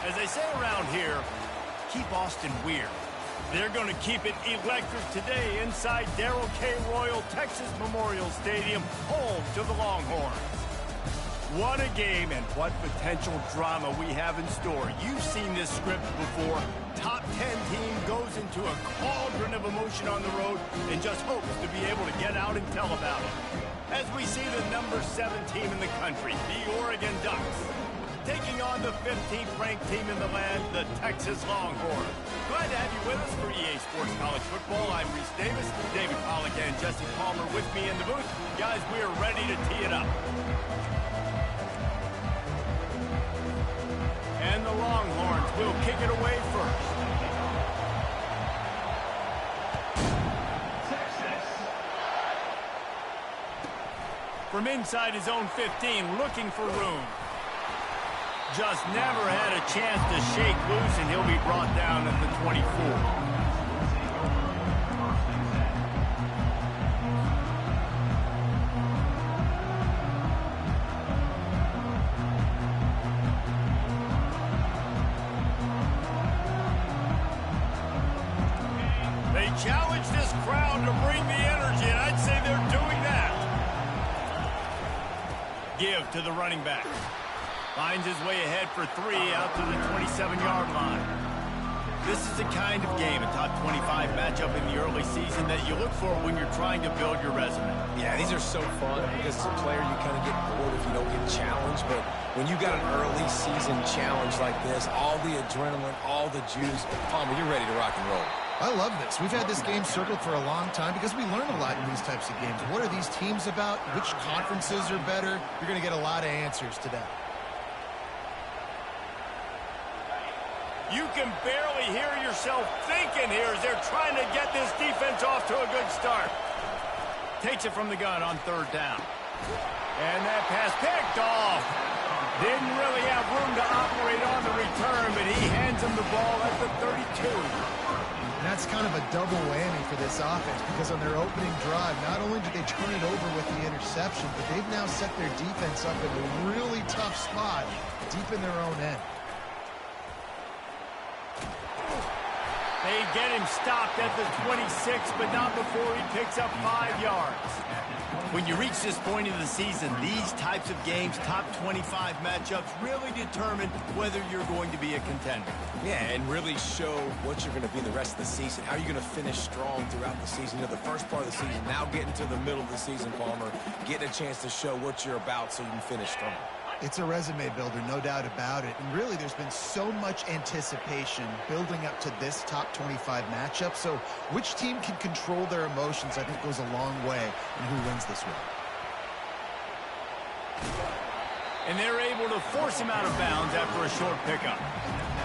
As they say around here, keep Austin weird. They're going to keep it electric today inside Darrell K. Royal Texas Memorial Stadium, home to the Longhorns. What a game and what potential drama we have in store. You've seen this script before. Top 10 team goes into a cauldron of emotion on the road and just hopes to be able to get out and tell about it. As we see the number 7 team in the country, the Oregon Ducks, taking on the 15th ranked team in the land, the Texas Longhorns. Glad to have you with us for EA Sports College Football. I'm Reese Davis, David Pollack and Jesse Palmer with me in the booth. Guys, we are ready to tee it up. And the Longhorns will kick it away first. From inside his own 15, looking for room. Just never had a chance to shake loose, and he'll be brought down at the 24. They challenge this crowd to bring the energy, and I'd say they're doing that. Give to the running back. Finds his way ahead for 3 out to the 27-yard line. This is the kind of game, a top 25 matchup in the early season, that you look for when you're trying to build your resume. Yeah, these are so fun because as a player, you kind of get bored if you don't get challenged. But when you got an early season challenge like this, all the adrenaline, all the juice, Palmer, you're ready to rock and roll. I love this. We've had this game circled for a long time because we learn a lot in these types of games. What are these teams about? Which conferences are better? You're going to get a lot of answers today. You can barely hear yourself thinking here as they're trying to get this defense off to a good start. Takes it from the gun on 3rd down. And that pass picked off. Didn't really have room to operate on the return, but he hands him the ball at the 32. And that's kind of a double whammy for this offense because on their opening drive, not only did they turn it over with the interception, but they've now set their defense up in a really tough spot deep in their own end. They get him stopped at the 26, but not before he picks up 5 yards. When you reach this point in the season, these types of games, top 25 matchups, really determine whether you're going to be a contender. Yeah, and really show what you're going to be the rest of the season. How are you going to finish strong throughout the season? You know, the first part of the season, now getting to the middle of the season, Palmer, getting a chance to show what you're about so you can finish strong. It's a resume builder, no doubt about it. And really, there's been so much anticipation building up to this top 25 matchup. So which team can control their emotions, I think, goes a long way in who wins this one. And they're able to force him out of bounds after a short pickup.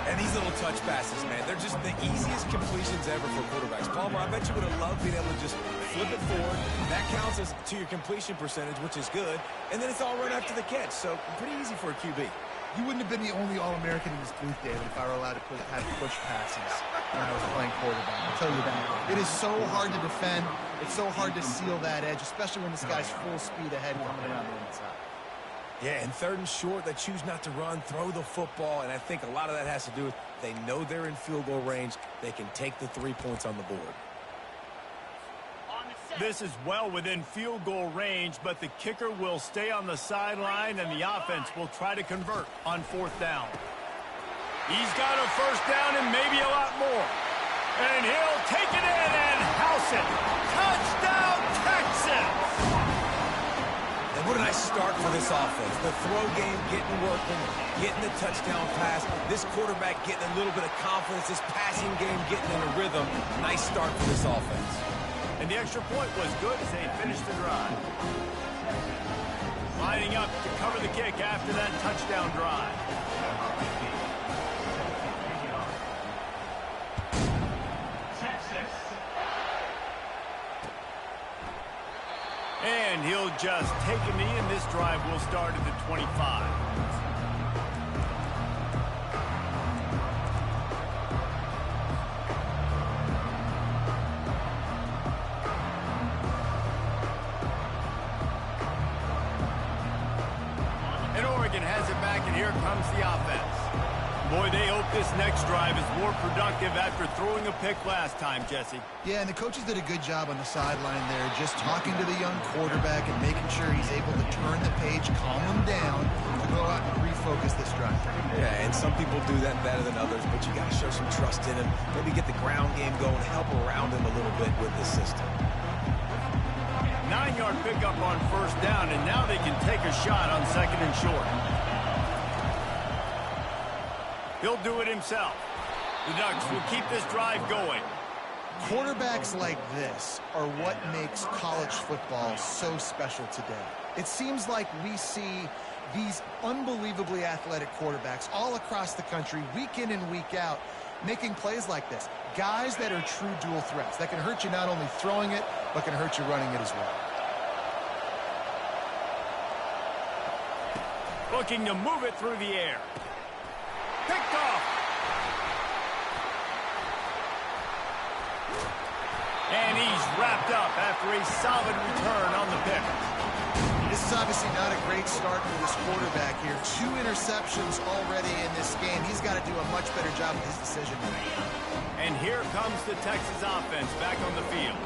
And these little touch passes, man, they're just the easiest completions ever for quarterbacks. Palmer, I bet you would have loved being able to just flip it forward. That counts as to your completion percentage, which is good. And then it's all run after the catch, so pretty easy for a QB. You wouldn't have been the only All-American in this booth, David, if I were allowed to have push passes when I was playing quarterback. I'll tell you that. It is so hard to defend. It's so hard to seal that edge, especially when this guy's full speed ahead coming around the inside. Yeah, and 3rd and short, they choose not to run, throw the football, and I think a lot of that has to do with they know they're in field goal range. They can take the 3 points on the board. This is well within field goal range, but the kicker will stay on the sideline, and the offense will try to convert on 4th down. He's got a 1st down and maybe a lot more. And he'll take it in and house it. Touchdown, Texas! And what a nice start for this offense. The throw game getting working, getting the touchdown pass. This quarterback getting a little bit of confidence. This passing game getting in a rhythm. Nice start for this offense. And the extra point was good as they finished the drive. lining up to cover the kick after that touchdown drive. And he'll just take a knee, and this drive will start at the 25. And Oregon has it back, and here comes the offense. Boy, they hope this next drive is more productive after throwing a pick last time, Jesse. Yeah, and the coaches did a good job on the sideline there, just talking to the young quarterback and making sure he's able to turn the page, calm him down, to go out and refocus this drive. Yeah, and some people do that better than others, but you got to show some trust in him. Maybe get the ground game going, help around him a little bit with the system. 9-yard pickup on first down, and now they can take a shot on second and short. He'll do it himself. The Ducks will keep this drive going. Quarterbacks like this are what makes college football so special today. It seems like we see these unbelievably athletic quarterbacks all across the country, week in and week out, making plays like this. Guys that are true dual threats, that can hurt you not only throwing it, but can hurt you running it as well. Looking to move it through the air. Picked off. And he's wrapped up after a solid return on the pick. This is obviously not a great start for this quarterback here. 2 interceptions already in this game. He's got to do a much better job with his decision making. And here comes the Texas offense back on the field.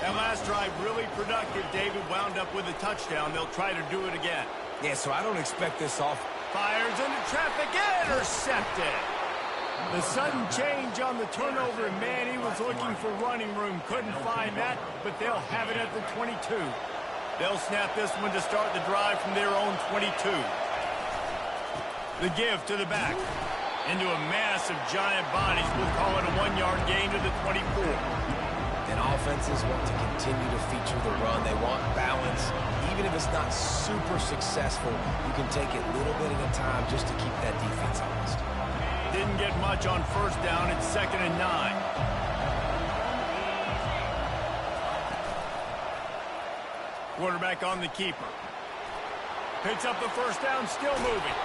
That last drive really productive. David wound up with a touchdown. They'll try to do it again. Yeah, so I don't expect this off. Fires into traffic, intercepted. The sudden change on the turnover, and man, he was looking for running room. Couldn't find that, but they'll have it at the 22. They'll snap this one to start the drive from their own 22. The give to the back. Into a mass of giant bodies. We'll call it a 1-yard gain to the 24. And offenses want to continue to feature the run. They want balance. Even if it's not super successful, you can take it little bit at a time just to keep that defense honest. Didn't get much on first down. It's 2nd and 9. Quarterback on the keeper. Picks up the first down, still moving.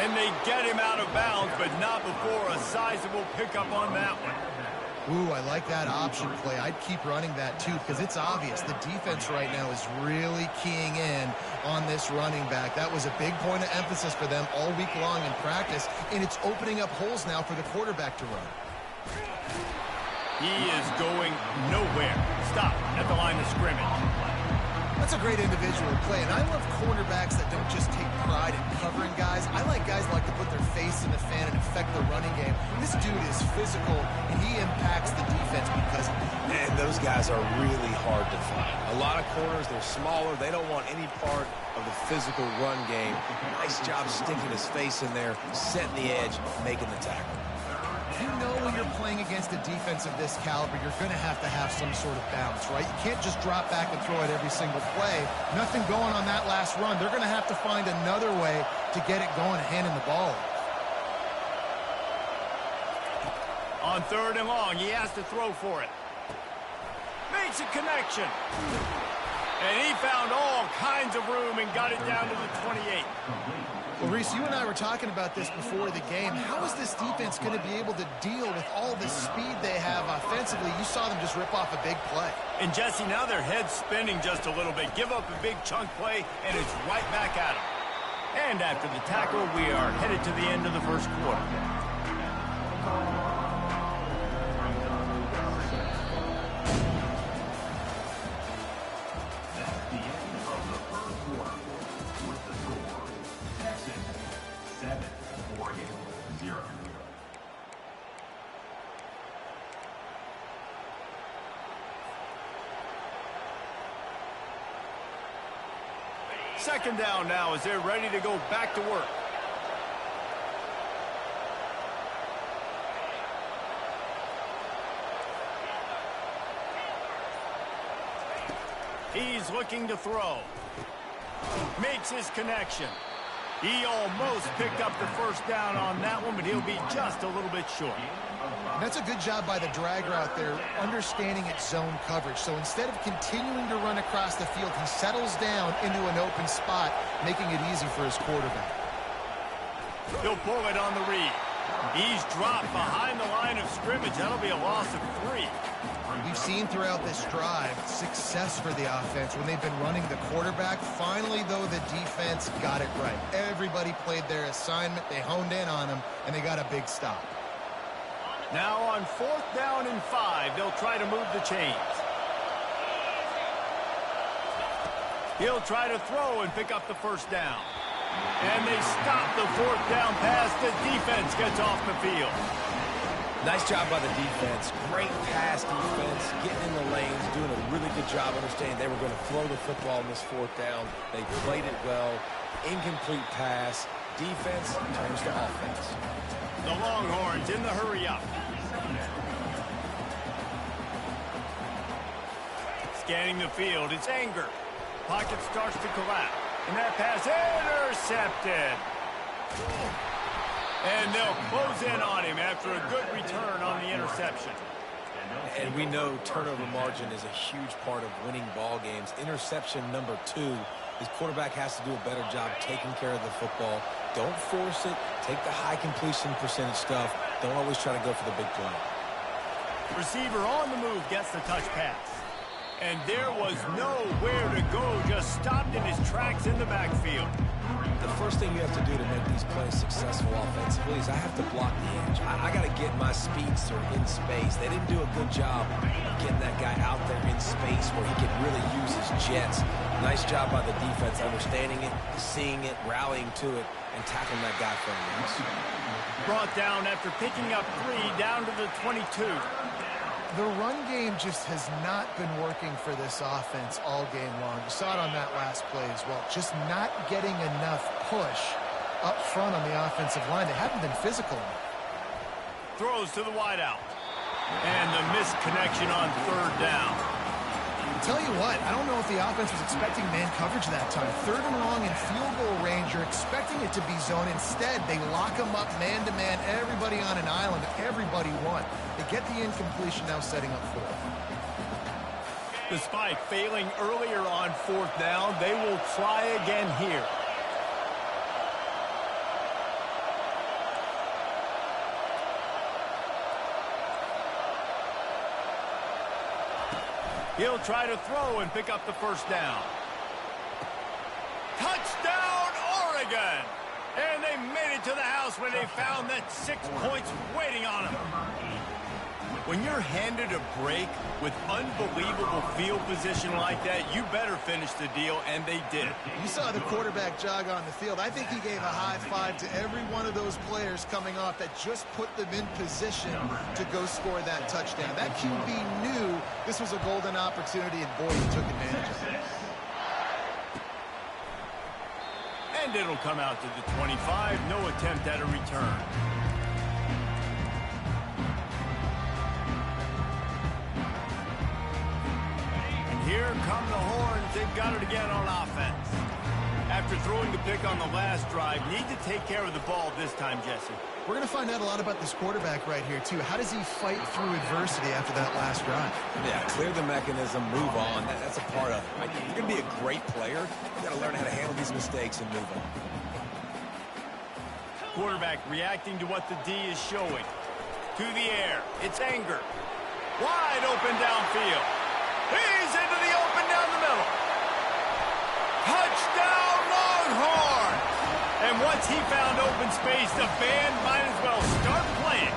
And they get him out of bounds, but not before a sizable pickup on that one. Ooh, I like that option play. I'd keep running that too, because it's obvious the defense right now is really keying in on this running back. That was a big point of emphasis for them all week long in practice, and it's opening up holes now for the quarterback to run. He is going nowhere. Stop at the line of scrimmage. That's a great individual play, and I love cornerbacks that don't just take pride in covering guys. I like guys that like to put their face in the fan and affect the running game. This dude is physical, and he impacts the defense because of it. And those guys are really hard to find. A lot of corners, they're smaller. They don't want any part of the physical run game. Nice job sticking his face in there, setting the edge, making the tackle. You know when you're playing against a defense of this caliber, you're going to have some sort of balance, right? You can't just drop back and throw it every single play. Nothing going on that last run. They're going to have to find another way to get it going and handing the ball off. On 3rd and long, he has to throw for it. Makes a connection. And he found all kinds of room and got it down to the 28. Well, Reese, you and I were talking about this before the game. How is this defense going to be able to deal with all the speed they have offensively? You saw them just rip off a big play. And, Jesse, now their head's spinning just a little bit. Give up a big chunk play, and it's right back at them. And after the tackle, we are headed to the end of the first quarter. Second down now as they're ready to go back to work. He's looking to throw. Makes his connection. He almost picked up the first down on that one, but he'll be just a little bit short. And that's a good job by the drag route there, understanding its zone coverage. So instead of continuing to run across the field, he settles down into an open spot, making it easy for his quarterback. He'll pull it on the read. He's dropped behind the line of scrimmage. That'll be a loss of 3. We've seen throughout this drive success for the offense when they've been running the quarterback. Finally, though, the defense got it right. Everybody played their assignment. They honed in on him, and they got a big stop. Now on 4th down and 5, they'll try to move the chains. He'll try to throw and pick up the first down. And they stop the 4th down pass. The defense gets off the field. Nice job by the defense. Great pass defense, getting in the lanes, doing a really good job understanding they were going to throw the football on this 4th down. They played it well. Incomplete pass. Defense turns to offense. The Longhorns in the hurry up. Scanning the field, it's Anger. Pocket starts to collapse. And that pass intercepted. And they'll close in on him after a good return on the interception. And we know turnover margin is a huge part of winning ball games. Interception number 2. His quarterback has to do a better job taking care of the football. Don't force it. Take the high completion percentage stuff. Don't always try to go for the big play. Receiver on the move gets the touch pass. And there was nowhere to go, just stopped in his tracks in the backfield. The first thing you have to do to make these plays successful offensively is I have to block the edge. I got to get my speedster in space. They didn't do a good job getting that guy out there in space where he could really use his jets. Nice job by the defense, understanding it, seeing it, rallying to it, and tackling that guy for a loss. Brought down after picking up 3 down to the 22. The run game just has not been working for this offense all game long. You saw it on that last play as well. Just not getting enough push up front on the offensive line. They haven't been physical enough. Throws to the wideout. And the missed connection on 3rd down. Tell you what, I don't know if the offense was expecting man coverage that time. 3rd and long in field goal range, you're expecting it to be zone. Instead, they lock them up man-to-man, everybody on an island, everybody won. They get the incompletion, now setting up 4th. Despite failing earlier on 4th down, they will try again here. He'll try to throw and pick up the first down. Touchdown, Oregon! And they made it to the house when they found that 6 points waiting on them. When you're handed a break with unbelievable field position like that, you better finish the deal, and they did. You saw the quarterback jog on the field. I think he gave a high five to every one of those players coming off that just put them in position to go score that touchdown. That QB knew this was a golden opportunity, and boy, he took advantage of it. And it'll come out to the 25. No attempt at a return. Here come the Horns. They've got it again on offense. After throwing the pick on the last drive, need to take care of the ball this time, Jesse. We're going to find out a lot about this quarterback right here, too. How does he fight through adversity after that last drive? Yeah, clear the mechanism, move on. That's a part of it. Right? If you're going to be a great player, you got to learn how to handle these mistakes and move on. Quarterback reacting to what the D is showing. To the air. It's Anger. Wide open downfield. He's into the open down the middle. Touchdown, Longhorn! And once he found open space, the band might as well start playing.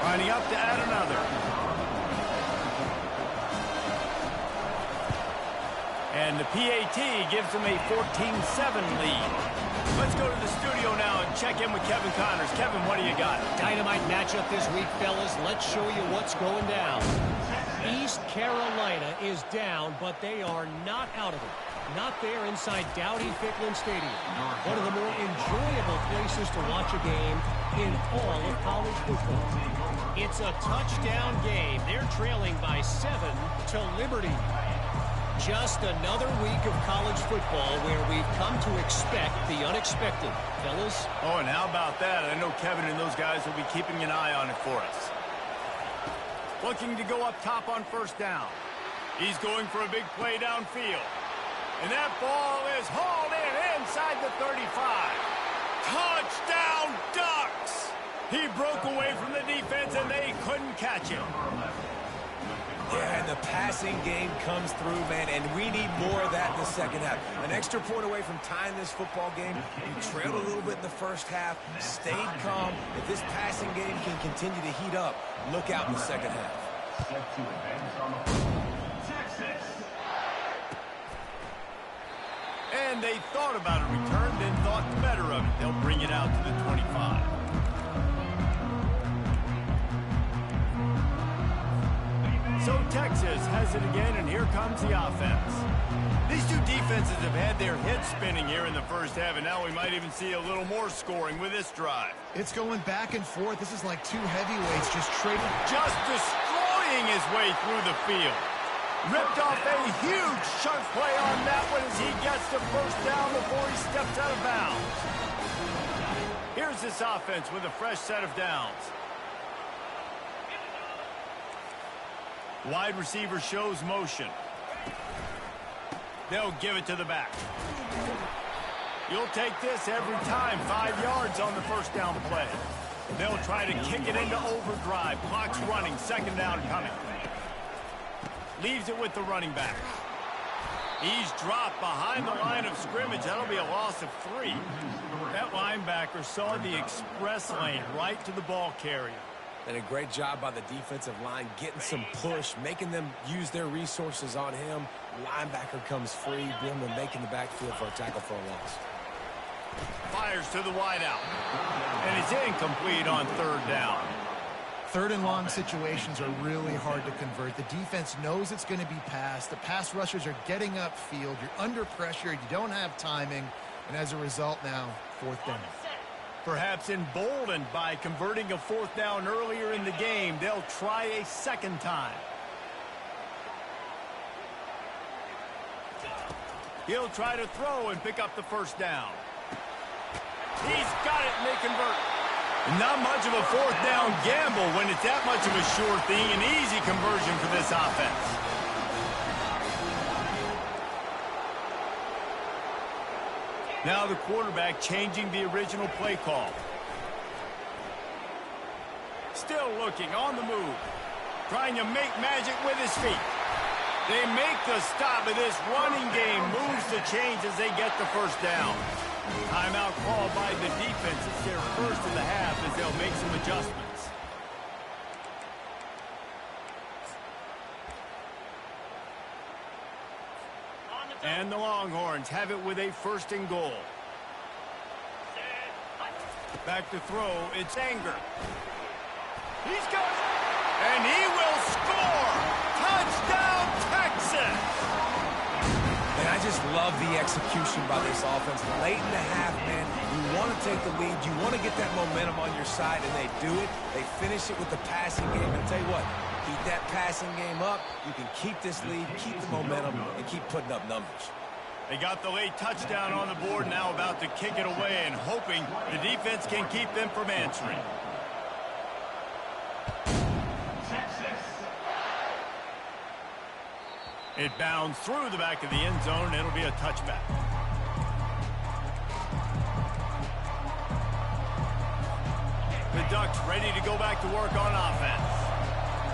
Lining up to add another. And the PAT gives them a 14-7 lead. Let's go to the studio now and check in with Kevin Connors. Kevin, what do you got? Dynamite matchup this week, fellas. Let's show you what's going down. East Carolina is down, but they are not out of it. Not there inside Dowdy-Ficklin Stadium. One of the more enjoyable places to watch a game in all of college football. It's a touchdown game. They're trailing by 7 to Liberty. Just another week of college football where we've come to expect the unexpected. Fellas? Oh, and how about that? I know Kevin and those guys will be keeping an eye on it for us. Looking to go up top on first down. He's going for a big play downfield. And that ball is hauled in inside the 35. Touchdown, Ducks! He broke away from the defense, and they couldn't catch him. Yeah, and the passing game comes through, man, and we need more of that in the second half. An extra point away from tying this football game. You trailed a little bit in the first half, stayed calm. If this passing game can continue to heat up, look out in the second half. And they thought about a return, then thought better of it. They'll bring it out to the 25. So Texas has it again, and here comes the offense. These two defenses have had their heads spinning here in the first half, and now we might even see a little more scoring with this drive. It's going back and forth. This is like two heavyweights just trading. Just destroying his way through the field. Ripped off a huge chunk play on that one as he gets the first down before he steps out of bounds. Here's this offense with a fresh set of downs. Wide receiver shows motion. They'll give it to the back. You'll take this every time. 5 yards on the first down play. They'll try to kick it into overdrive. Clock's running. Second down coming. Leaves it with the running back. He's dropped behind the line of scrimmage. That'll be a loss of 3. That linebacker saw the express lane right to the ball carrier. And a great job by the defensive line getting some push, making them use their resources on him. Linebacker comes free, bring them making the backfield for a tackle for a loss. Fires to the wideout. And it's incomplete on third down. Third and long situations are really hard to convert. The defense knows it's going to be passed. The pass rushers are getting upfield. You're under pressure. You don't have timing. And as a result now, fourth down. Perhaps emboldened by converting a fourth down earlier in the game, they'll try a second time. He'll try to throw and pick up the first down. He's got it, and they convert. Not much of a fourth down gamble when it's that much of a sure thing. An easy conversion for this offense. Now the quarterback changing the original play call. Still looking on the move. Trying to make magic with his feet. They make the stop, and this running game moves the chains as they get the first down. Timeout called by the defense. It's their first of the half as they'll make some adjustments. And the Longhorns have it with a first and goal. Back to throw. It's Anger. He's got it. And he will score. Touchdown, Texas. And I just love the execution by this offense. Late in the half, man, you want to take the lead. You want to get that momentum on your side, and they do it. They finish it with the passing game. And I'll tell you what, keep that passing game up. You can keep this lead, keep the momentum, and keep putting up numbers. They got the late touchdown on the board, now about to kick it away and hoping the defense can keep them from answering. It bounds through the back of the end zone, and it'll be a touchback. The Ducks ready to go back to work on offense.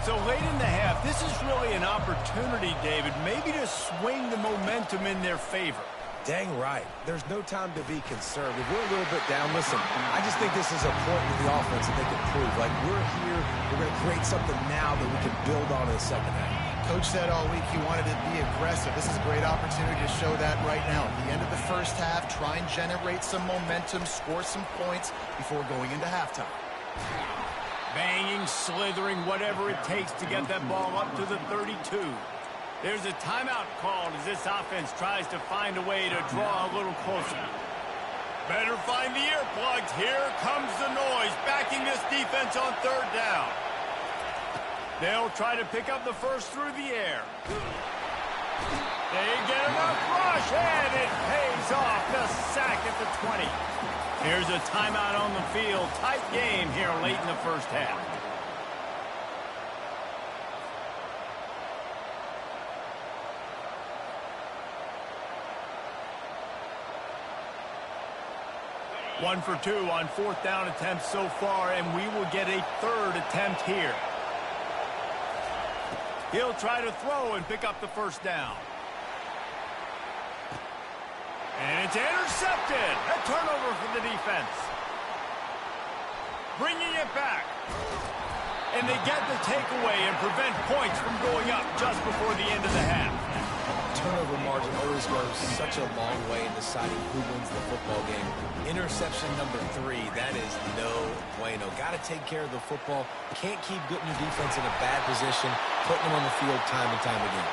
So late in the half, this is really an opportunity, David, maybe to swing the momentum in their favor. Dang right. There's no time to be conservative. We're a little bit down. Listen, I just think this is a point with the offense that they can prove. Like, we're here, we're going to create something now that we can build on in the second half. Coach said all week he wanted to be aggressive. This is a great opportunity to show that right now. At the end of the first half, try and generate some momentum, score some points before going into halftime. Banging, slithering, whatever it takes to get that ball up to the 32. There's a timeout called as this offense tries to find a way to draw a little closer. Better find the earplugs. Here comes the noise, backing this defense on third down. They'll try to pick up the first through the air. They get enough rush, and it pays off. The sack at the 20. Here's a timeout on the field. Tight game here late in the first half. One for two on fourth down attempts so far, and we will get a third attempt here. He'll try to throw and pick up the first down. And it's intercepted. A turnover for the defense. Bringing it back. And they get the takeaway and prevent points from going up just before the end of the half. Turnover margin always goes such a long way in deciding who wins the football game. Interception number 3, that is no bueno. Got to take care of the football. Can't keep putting your defense in a bad position, putting them on the field time and time again.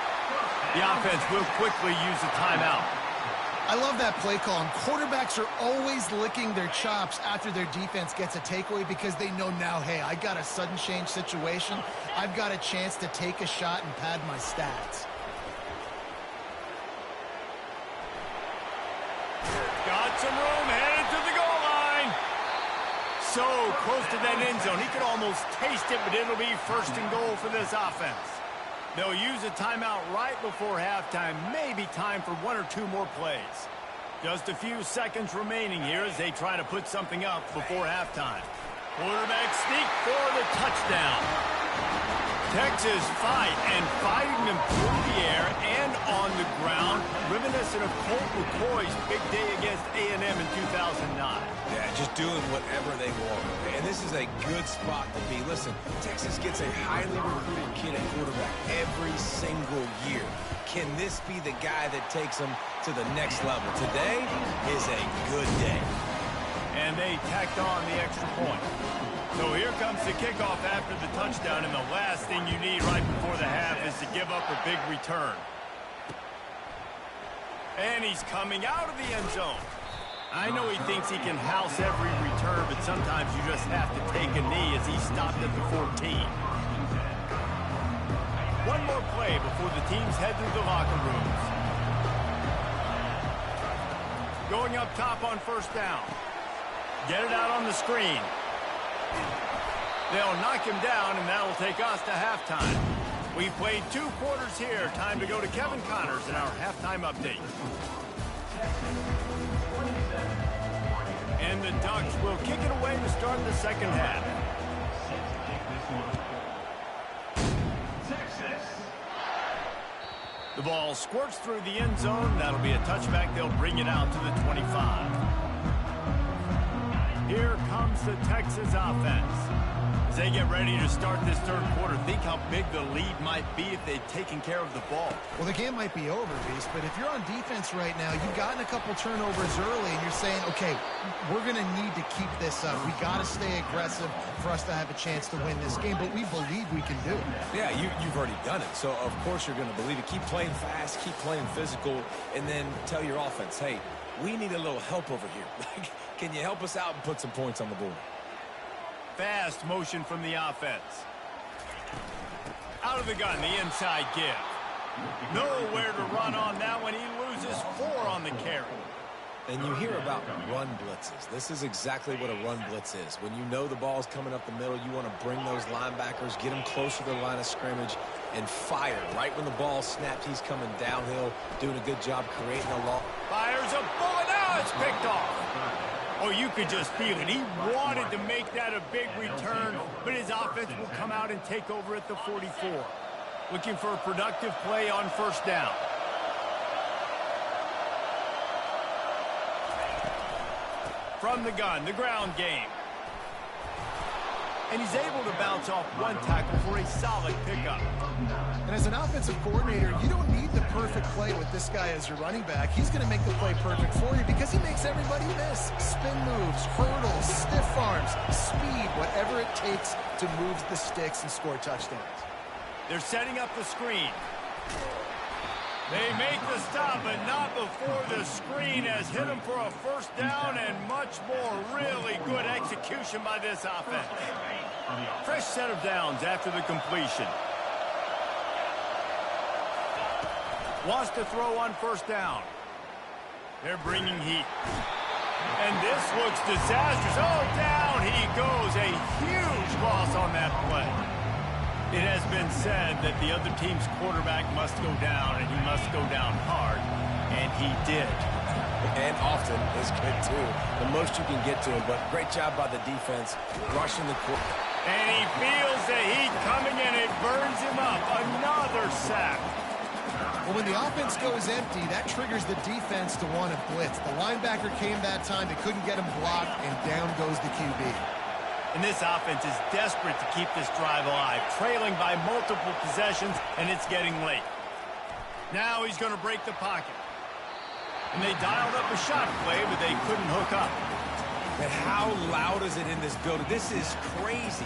The offense will quickly use a timeout. I love that play call. And quarterbacks are always licking their chops after their defense gets a takeaway because they know now, hey, I got a sudden change situation. I've got a chance to take a shot and pad my stats. Got some room, headed to the goal line. So close to that end zone. He could almost taste it, but it'll be first and goal for this offense. They'll use a timeout right before halftime. Maybe time for one or two more plays. Just a few seconds remaining here as they try to put something up before halftime. Quarterback sneak for the touchdown. Texas fighting them through the air and on the ground, reminiscent of Colt McCoy's big day against A&M in 2009. Yeah, just doing whatever they want. And this is a good spot to be. Listen, Texas gets a highly recruited kid at quarterback every single year. Can this be the guy that takes them to the next level? Today is a good day. And they tacked on the extra point. So here comes the kickoff after the touchdown, and the last thing you need right before the half is to give up a big return. And he's coming out of the end zone. I know he thinks he can house every return, but sometimes you just have to take a knee as he stopped at the 14. One more play before the teams head to the locker rooms. Going up top on first down. Get it out on the screen. They'll knock him down, and that'll take us to halftime. We've played 2 quarters here. Time to go to Kevin Connors in our halftime update. And the Ducks will kick it away to start the second half. The ball squirts through the end zone. That'll be a touchback. They'll bring it out to the 25. Here comes the Texas offense. As they get ready to start this third quarter, think how big the lead might be if they'd taken care of the ball. Well, the game might be over, Beast, but if you're on defense right now, you've gotten a couple turnovers early, and you're saying, okay, we're going to need to keep this up. We got to stay aggressive for us to have a chance to win this game, but we believe we can do it. Yeah, you've already done it, so of course you're going to believe it. Keep playing fast, keep playing physical, and then tell your offense, hey, we need a little help over here. Can you help us out and put some points on the board? Fast motion from the offense. Out of the gun, the inside give. Nowhere to run on that one. He loses 4 on the carry. And you hear about run blitzes. This is exactly what a run blitz is. When you know the ball's coming up the middle, you want to bring those linebackers, get them closer to the line of scrimmage, and fire. Right when the ball snapped, he's coming downhill, doing a good job creating a loss. Fires a bullet. Now it's picked off. Oh, you could just feel it. He wanted to make that a big return, but his offense will come out and take over at the 44. Looking for a productive play on first down. From the gun, the ground game. And he's able to bounce off one tackle for a solid pickup. And as an offensive coordinator, you don't need the perfect play with this guy as your running back. He's going to make the play perfect for you because he makes everybody miss. Spin moves, hurdles, stiff arms, speed, whatever it takes to move the sticks and score touchdowns. They're setting up the screen. They make the stop, but not before the screen has hit them for a first down and much more. Really good execution by this offense. Fresh set of downs after the completion. Wants to throw on first down. They're bringing heat. And this looks disastrous. Oh, down he goes. A huge loss on that play. It has been said that the other team's quarterback must go down, and he must go down hard. And he did. And often is good, too. The most you can get to him, but great job by the defense rushing the quarterback. And he feels the heat coming, and it burns him up. Another sack. Well, when the offense goes empty, that triggers the defense to want to blitz. The linebacker came that time. They couldn't get him blocked, and down goes the QB. And this offense is desperate to keep this drive alive, trailing by multiple possessions, and it's getting late. Now he's going to break the pocket. And they dialed up a shot play, but they couldn't hook up. And how loud is it in this building? This is crazy.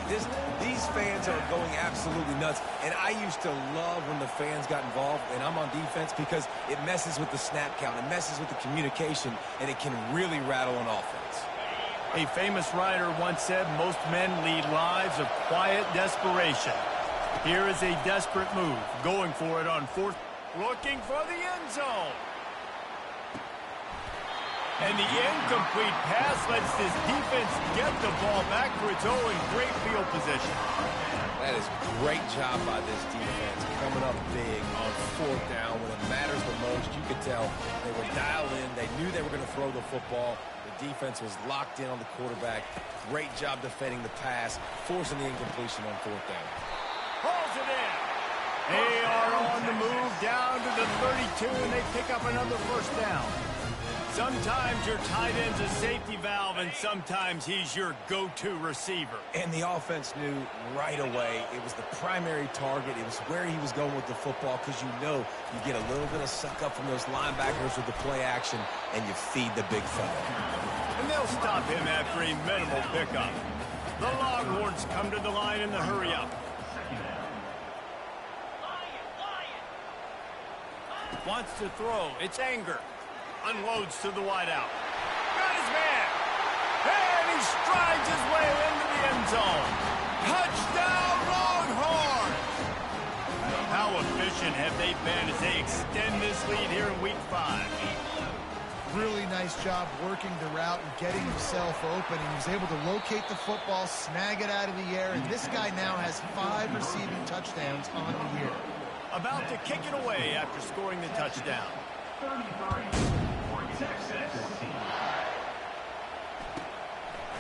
These fans are going absolutely nuts. And I used to love when the fans got involved, and I'm on defense, because it messes with the snap count. It messes with the communication, and it can really rattle an offense. A famous writer once said, most men lead lives of quiet desperation. Here is a desperate move, going for it on fourth, looking for the end zone. And the incomplete pass lets this defense get the ball back for its own in great field position. That is great job by this defense, coming up big on fourth down when it matters the most. You could tell they were dialed in. They knew they were going to throw the football. The defense was locked in on the quarterback. Great job defending the pass, forcing the incompletion on fourth down. Pulls it in. They are on the move down to the 32, and they pick up another first down. Sometimes your tight end's a safety valve, and sometimes he's your go-to receiver. And the offense knew right away it was the primary target. It was where he was going with the football, because you know you get a little bit of suck up from those linebackers with the play action, and you feed the big fella. And they'll stop him after a minimal pickup. The Longhorns come to the line in the hurry-up. Wants to throw. It's Anger. Unloads to the wideout. Got his man. And he strides his way into the end zone. Touchdown, Longhorns! How efficient have they been as they extend this lead here in Week 5? Really nice job working the route and getting himself open. He was able to locate the football, snag it out of the air, and this guy now has 5 receiving touchdowns on the year. About to kick it away after scoring the touchdown.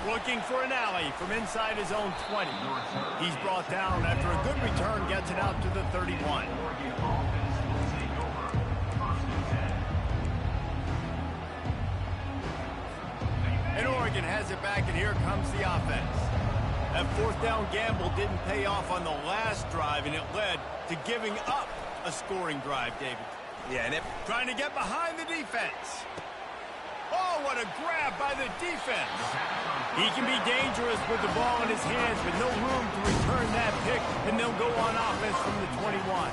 Looking for an alley from inside his own 20. He's brought down after a good return, gets it out to the 31. And Oregon has it back, and here comes the offense. That fourth down gamble didn't pay off on the last drive, and it led to giving up a scoring drive, David. Yeah, and trying to get behind the defense. Oh, what a grab by the defense. He can be dangerous with the ball in his hands, but no room to return that pick, and they'll go on offense from the 21.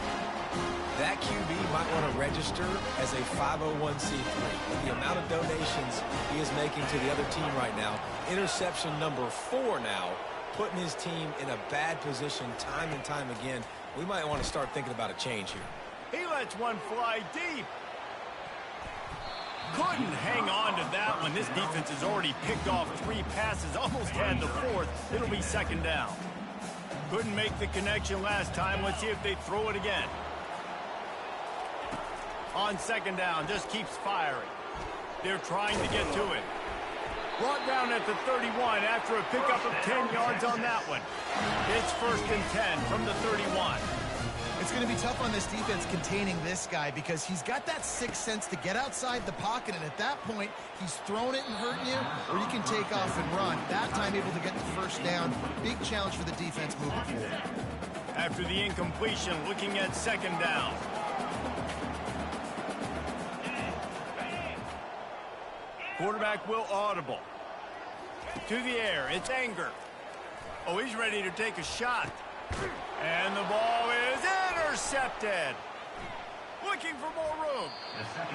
That QB might want to register as a 501c3. With the amount of donations he is making to the other team right now, interception number 4 now, putting his team in a bad position time and time again. We might want to start thinking about a change here. He lets one fly deep. Couldn't hang on to that one. This defense has already picked off 3 passes, almost had the 4th. It'll be second down. Couldn't make the connection last time. Let's see if they throw it again. On second down, just keeps firing. They're trying to get to it. Brought down at the 31 after a pickup of 10 yards on that one. It's 1st and 10 from the 31. It's going to be tough on this defense containing this guy, because he's got that sixth sense to get outside the pocket, and at that point, he's throwing it and hurting you, or you can take off and run. That time able to get the first down. Big challenge for the defense moving forward. After the incompletion, looking at second down. Quarterback will audible. To the air, it's Anger. Oh, he's ready to take a shot. And the ball is intercepted. Looking for more room.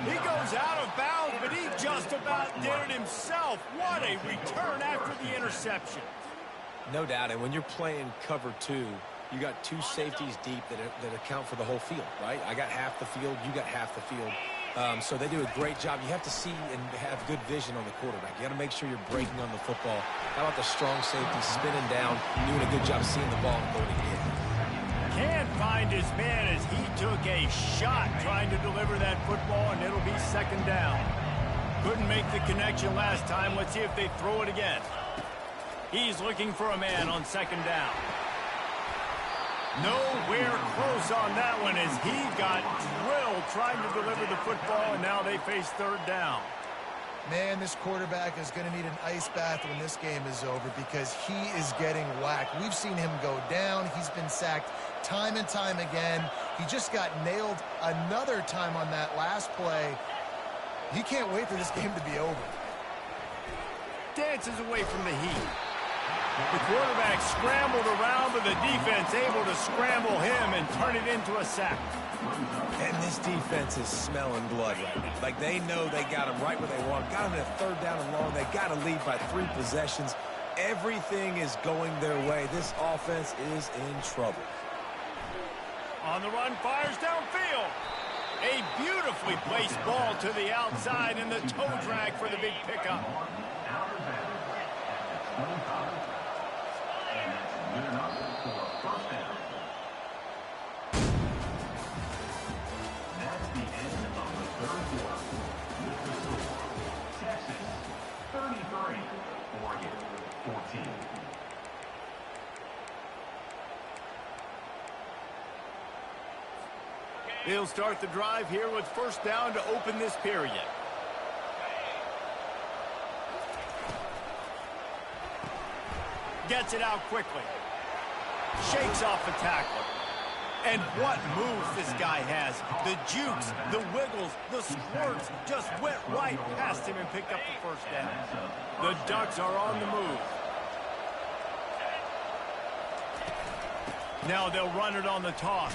He goes out of bounds, but he just about did it himself. What a return after the interception. No doubt, and when you're playing cover 2, you got two safeties deep that account for the whole field, right? I got half the field, you got half the field. So they do a great job. You have to see and have good vision on the quarterback. You got to make sure you're breaking on the football. How about the strong safety spinning down, doing a good job seeing the ball and going to get it. Can't find his man as he took a shot trying to deliver that football, and it'll be second down. Couldn't make the connection last time. Let's see if they throw it again. He's looking for a man on second down. Nowhere close on that one as he got drilled trying to deliver the football, and now they face third down. Man, this quarterback is going to need an ice bath when this game is over because he is getting whacked. We've seen him go down. He's been sacked time and time again. He just got nailed another time on that last play. He can't wait for this game to be over. Dances away from the heat. The quarterback scrambled around, but the defense able to scramble him and turn it into a sack. And this defense is smelling blood right now. Like they know they got him right where they want. Got him in a third down and long. They got to lead by 3 possessions. Everything is going their way. This offense is in trouble. On the run, fires downfield. A beautifully placed ball to the outside, and the toe drag for the big pickup. That's the end of the third quarter. With the score, Texas 33, Oregon 14. They'll start the drive here with first down to open this period. Gets it out quickly. Shakes off the tackler. And what moves this guy has. The jukes, the wiggles, the squirts just went right past him and picked up the first down. The Ducks are on the move. Now they'll run it on the toss.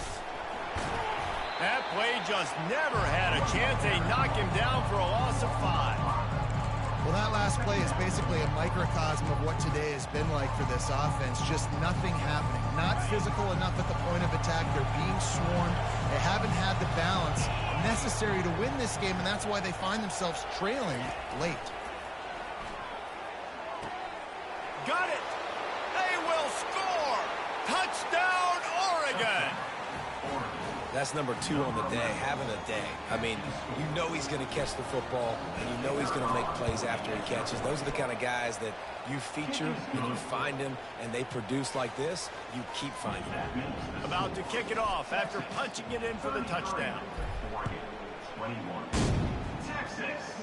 That play just never had a chance. They knock him down for a loss of 5. Well, that last play is basically a microcosm of what today has been like for this offense. Just nothing happening. Not physical enough at the point of attack. They're being swarmed. They haven't had the balance necessary to win this game, and that's why they find themselves trailing late. Got it! They will score! Touchdown, Oregon! That's number 2 on the day, having a day. I mean, you know he's going to catch the football, and you know he's going to make plays after he catches. Those are the kind of guys that you feature, and you find them, and they produce like this, you keep finding them. About to kick it off after punching it in for the touchdown. Oregon 21, Texas.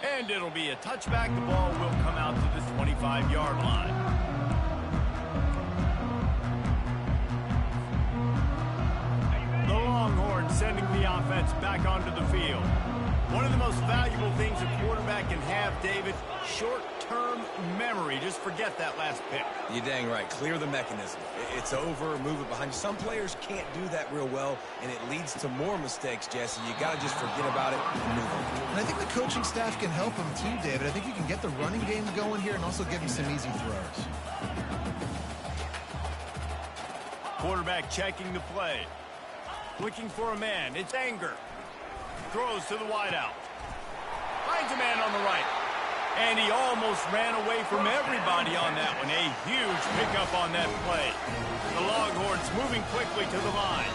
And it'll be a touchback. The ball will come out to the 25-yard line. Sending the offense back onto the field. One of the most valuable things a quarterback can have, David, short-term memory. Just forget that last pick. You're dang right. Clear the mechanism. It's over, move it behind you. Some players can't do that real well, and it leads to more mistakes, Jesse. You got to just forget about it and move on. And I think the coaching staff can help him too, David. I think you can get the running game going here and also give him some easy throws. Quarterback checking the play. Looking for a man. It's Anger. Throws to the wideout. Finds a man on the right. And he almost ran away from everybody on that one. A huge pickup on that play. The Longhorns moving quickly to the line.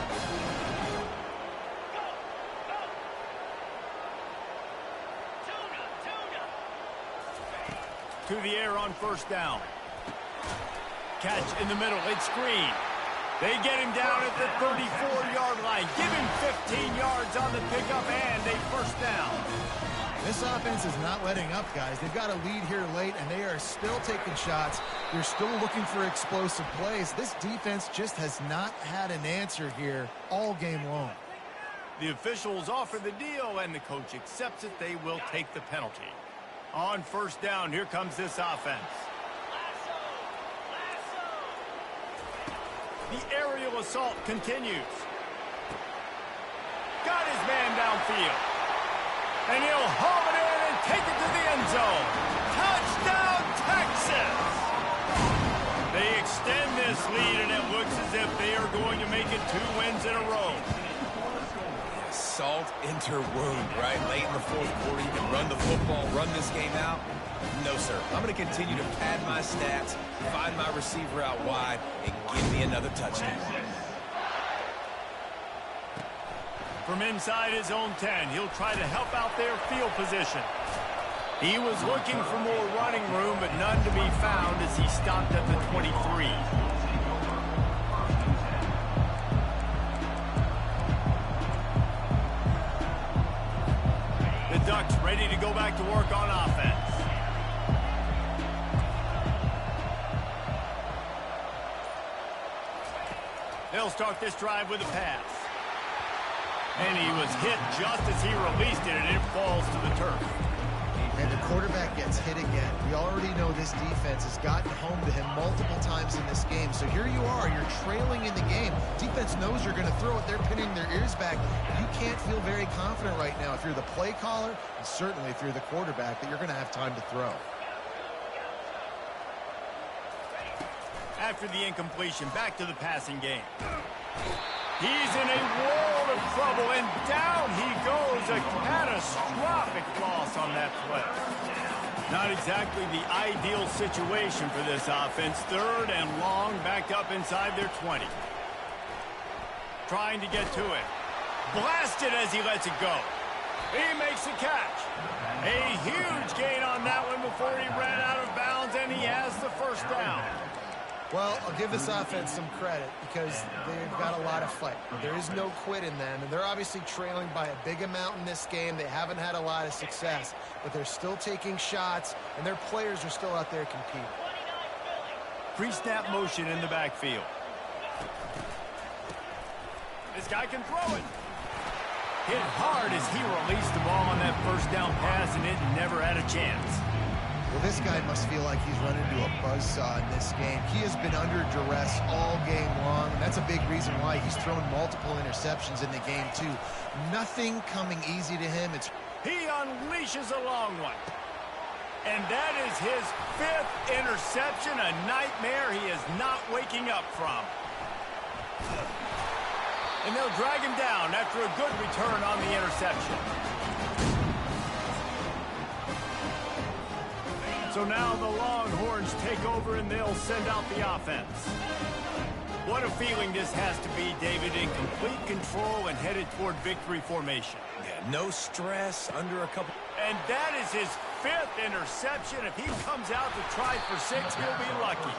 To the air on first down. Catch in the middle. It's Green. They get him down at the 34-yard line. Give him 15 yards on the pickup and a first down. This offense is not letting up, guys. They've got a lead here late, and they are still taking shots. They're still looking for explosive plays. This defense just has not had an answer here all game long. The officials offer the deal, and the coach accepts it. They will take the penalty. On first down, here comes this offense. The aerial assault continues. Got his man downfield. And he'll haul it in and take it to the end zone. Touchdown, Texas! They as if they are going to make it 2 wins in a row. Salt into wound, right? Late in the fourth quarter, you can run the football, run this game out. No, sir. I'm going to continue to pad my stats, find my receiver out wide, and give me another touchdown. From inside his own 10, he'll try to help out their field position. He was looking for more running room, but none to be found as he stopped at the 23. The Ducks ready to go back to work on offense. They'll start this drive with a pass. And he was hit just as he released it, and it falls to the turf. And the quarterback gets hit again. We already know this defense has gotten home to him multiple times in this game. So here you are, you're trailing in the game. Defense knows you're going to throw it. They're pinning their ears back. You can't feel very confident right now if you're the play caller, and certainly if you're the quarterback, that you're going to have time to throw. After the incompletion, back to the passing game. He's in a world of trouble, and down he goes. A catastrophic loss on that play. Not exactly the ideal situation for this offense. 3rd and long, backed up inside their 20. Trying to get to it. Blasted as he lets it go. He makes the catch. A huge gain on that one before he ran out of bounds, and he has the first down. Well, I'll give this offense some credit because they've got a lot of fight. There is no quit in them, and they're obviously trailing by a big amount in this game. They haven't had a lot of success, but they're still taking shots, and their players are still out there competing. Pre-snap motion in the backfield. This guy can throw it. Hit hard as he released the ball on that first down pass, and it never had a chance. Well, this guy must feel like he's run into a buzzsaw in this game. He has been under duress all game long, and that's a big reason why he's thrown multiple interceptions in the game, too. Nothing coming easy to him. He unleashes a long one. And that is his 5th interception, a nightmare he is not waking up from. And they'll drag him down after a good return on the interception. So now the Longhorns take over and they'll send out the offense. What a feeling this has to be, David, in complete control and headed toward victory formation. Yeah, no stress, under a couple. And that is his 5th interception. If he comes out to try for 6, he'll be lucky.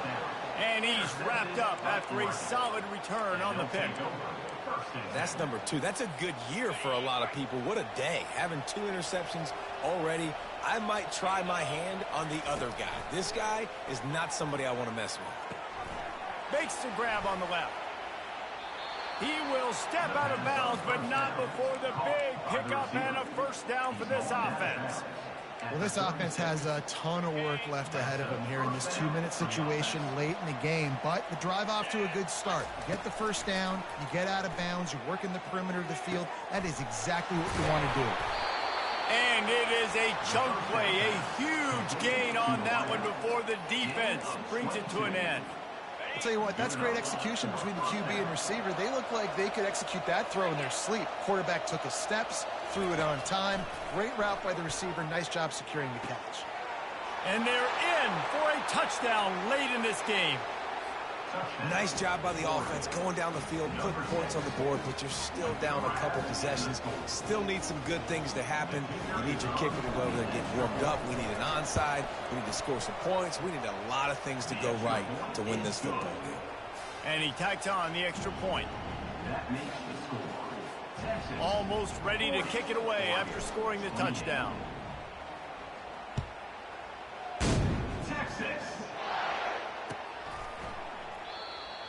And he's wrapped up after a solid return on the pick. That's number 2. That's a good year for a lot of people. What a day. Having 2 interceptions already. I might try my hand on the other guy. This guy is not somebody I want to mess with. Makes the grab on the left. He will step out of bounds, but not before the big pickup and a first down for this offense. Well, this offense has a ton of work left ahead of them here in this 2-minute situation late in the game, but the drive off to a good start. You get the first down, you get out of bounds, you're working the perimeter of the field. That is exactly what you want to do. And it is a chunk play, a huge gain on that one before the defense brings it to an end. I'll tell you what, that's great execution between the QB and receiver. They look like they could execute that throw in their sleep. Quarterback took his steps, threw it on time. Great route by the receiver. Nice job securing the catch. And they're in for a touchdown late in this game. Nice job by the offense going down the field, putting points on the board, but you're still down a couple possessions. Still need some good things to happen. You need your kicker to go over there and get warmed up. We need an onside. We need to score some points. We need a lot of things to go right to win this football game. And he tacks on the extra point. Almost ready to kick it away after scoring the touchdown.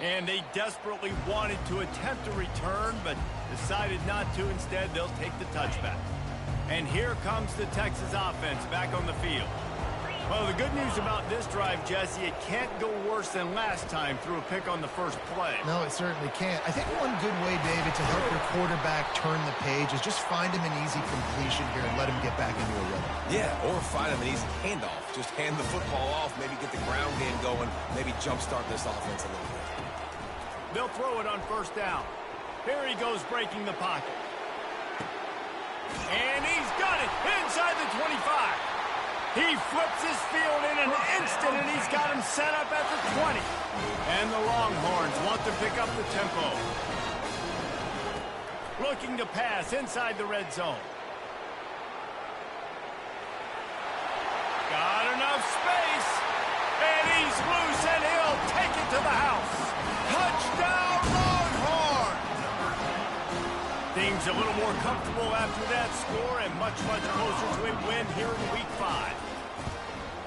And they desperately wanted to attempt a return, but decided not to. Instead, they'll take the touchback. And here comes the Texas offense back on the field. Well, the good news about this drive, Jesse, it can't go worse than last time through a pick on the first play. No, it certainly can't. I think one good way, David, to help your quarterback turn the page is just find him an easy completion here and let him get back into a rhythm. Yeah, or find him an easy handoff. Just hand the football off, maybe get the ground game going, maybe jumpstart this offense a little bit. They'll throw it on first down. Here he goes breaking the pocket. And he's got it inside the 25. He flips his field in an instant, and he's got him set up at the 20. And the Longhorns want to pick up the tempo. Looking to pass inside the red zone. Got enough space. And he's loose, and he'll take it to the house. Touchdown, Longhorns! Things a little more comfortable after that score and much, much closer to a win here in Week 5.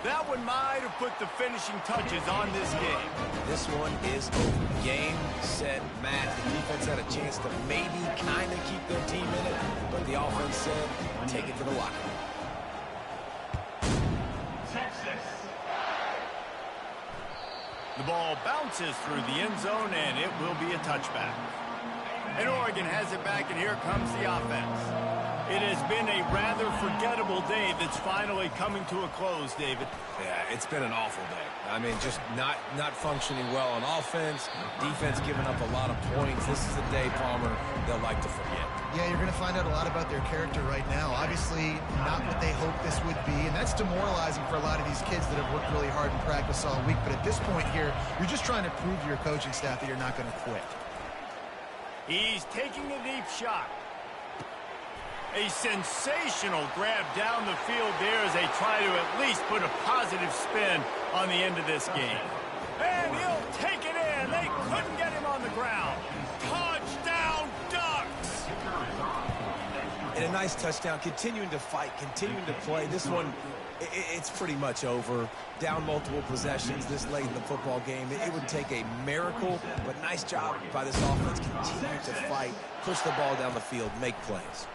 That one might have put the finishing touches on this game. This one is over. Game, set, match. The defense had a chance to maybe kind of keep their team in it, but the offense said, take it to the locker room. Texas. The ball bounces through the end zone, and it will be a touchback. And Oregon has it back, and here comes the offense. It has been a rather forgettable day that's finally coming to a close, David. Yeah, it's been an awful day. I mean, just not functioning well on offense, defense giving up a lot of points. This is a day, Palmer, they'll like to forget. Yeah, you're going to find out a lot about their character right now. Obviously, not what they hoped this would be, and that's demoralizing for a lot of these kids that have worked really hard in practice all week. But at this point here, you're just trying to prove to your coaching staff that you're not going to quit. He's taking a deep shot. A sensational grab down the field there as they try to at least put a positive spin on the end of this game. And he'll take it in. They couldn't get him on the ground. Touchdown, Ducks! And a nice touchdown, continuing to fight, continuing to play. This one, it's pretty much over. Down multiple possessions this late in the football game. It would take a miracle, but nice job by this offense. Continue to fight, push the ball down the field, make plays.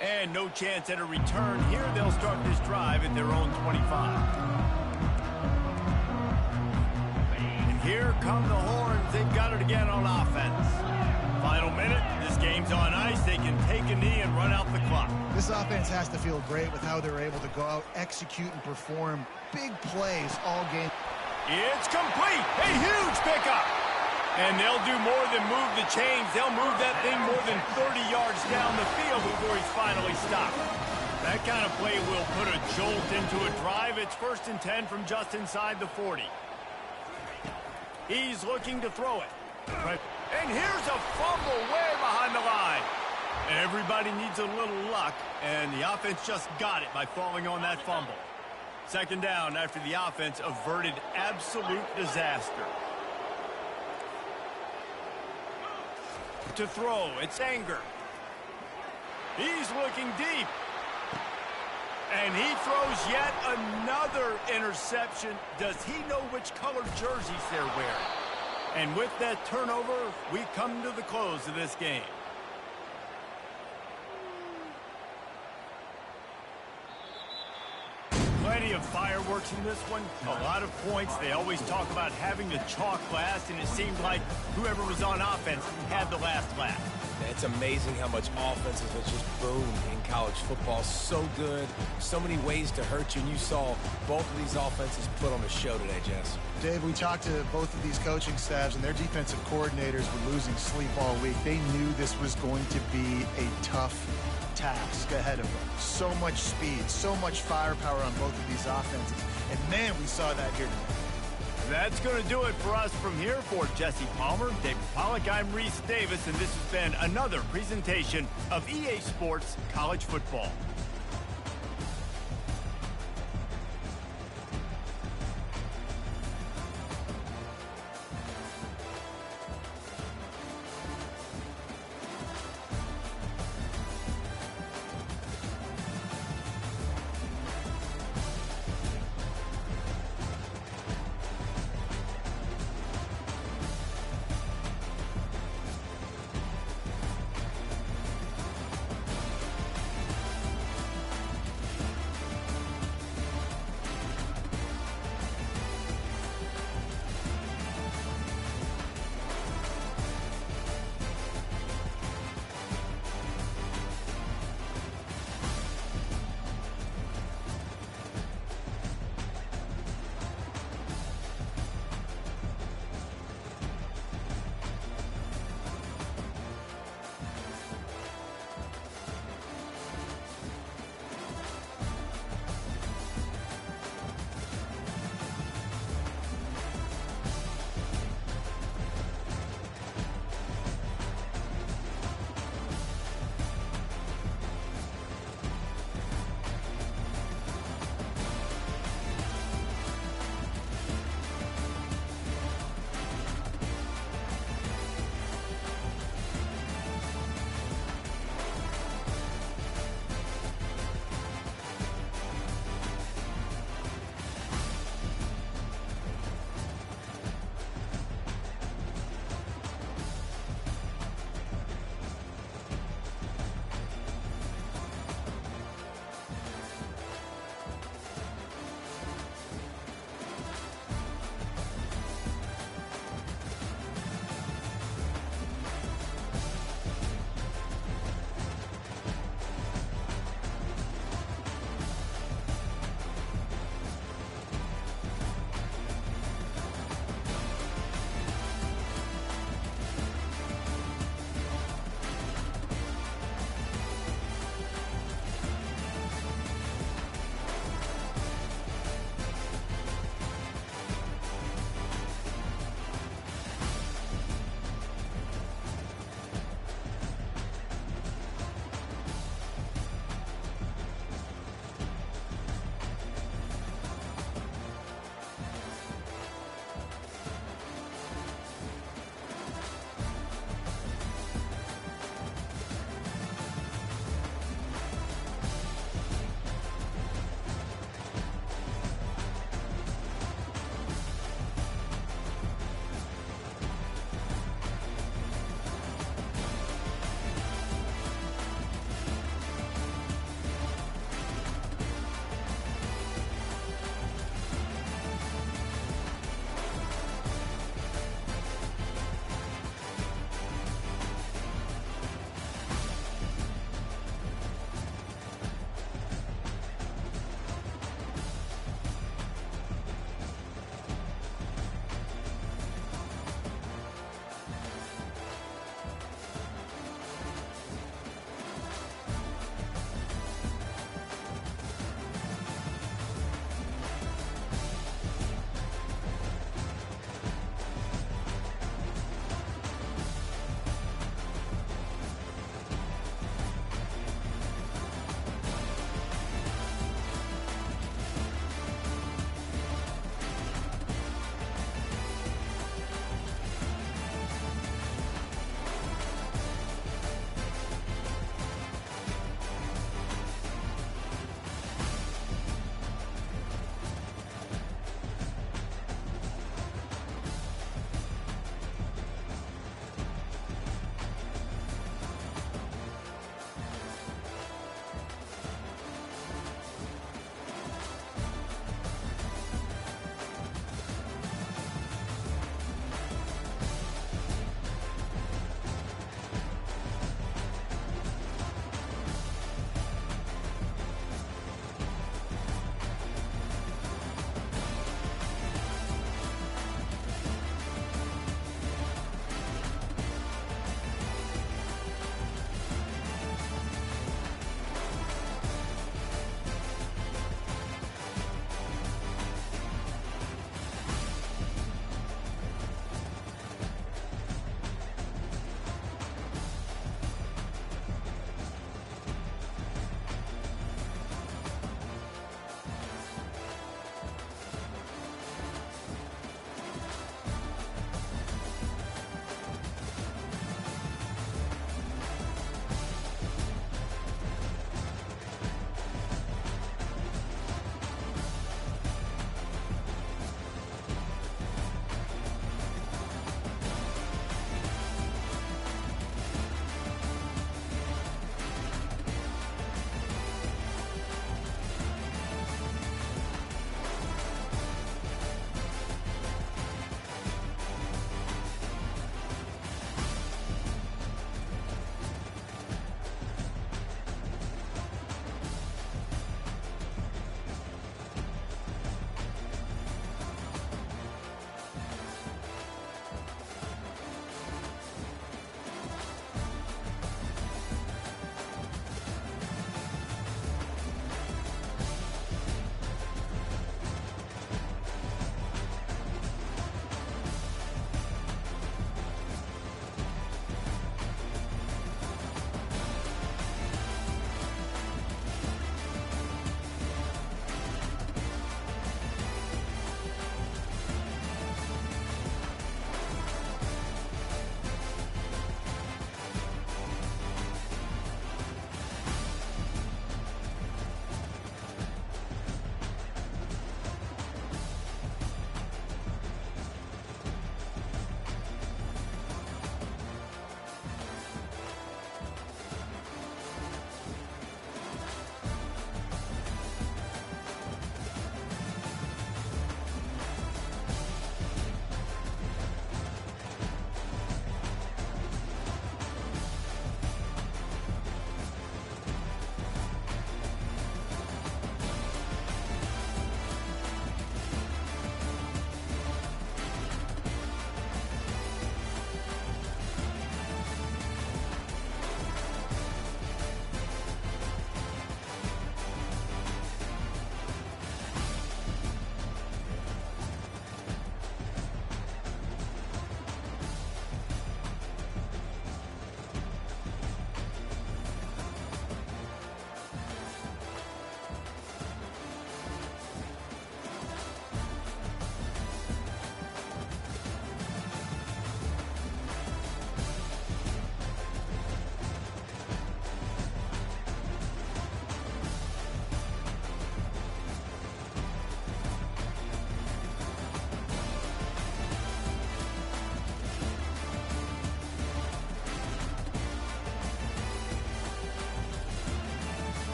And no chance at a return here. They'll start this drive at their own 25. And here come the Horns. They've got it again on offense. Final minute. This game's on ice. They can take a knee and run out the clock. This offense has to feel great with how they're able to go out, execute, and perform big plays all game. It's complete. A huge pickup. And they'll do more than move the chains. They'll move that thing more than 30 yards down the field before he's finally stopped. That kind of play will put a jolt into a drive. It's 1st and 10 from just inside the 40. He's looking to throw it. And here's a fumble way behind the line. Everybody needs a little luck, and the offense just got it by falling on that fumble. 2nd down after the offense averted absolute disaster. To throw, it's Anger. He's looking deep. And he throws yet another interception. Does he know which color jerseys they're wearing? And with that turnover, we come to the close of this game. Plenty of fireworks in this one. A lot of points. They always talk about having the chalk last, and it seemed like whoever was on offense had the last laugh. It's amazing how much offenses have just boomed in college football. So good. So many ways to hurt you. And you saw both of these offenses put on a show today, Jess. Dave, we talked to both of these coaching staffs, and their defensive coordinators were losing sleep all week. They knew this was going to be a tough task ahead of them. So much speed, so much firepower on both of these offenses. And, man, we saw that here today. That's going to do it for us from here. For Jesse Palmer, David Pollack, I'm Reese Davis, and this has been another presentation of EA Sports College Football.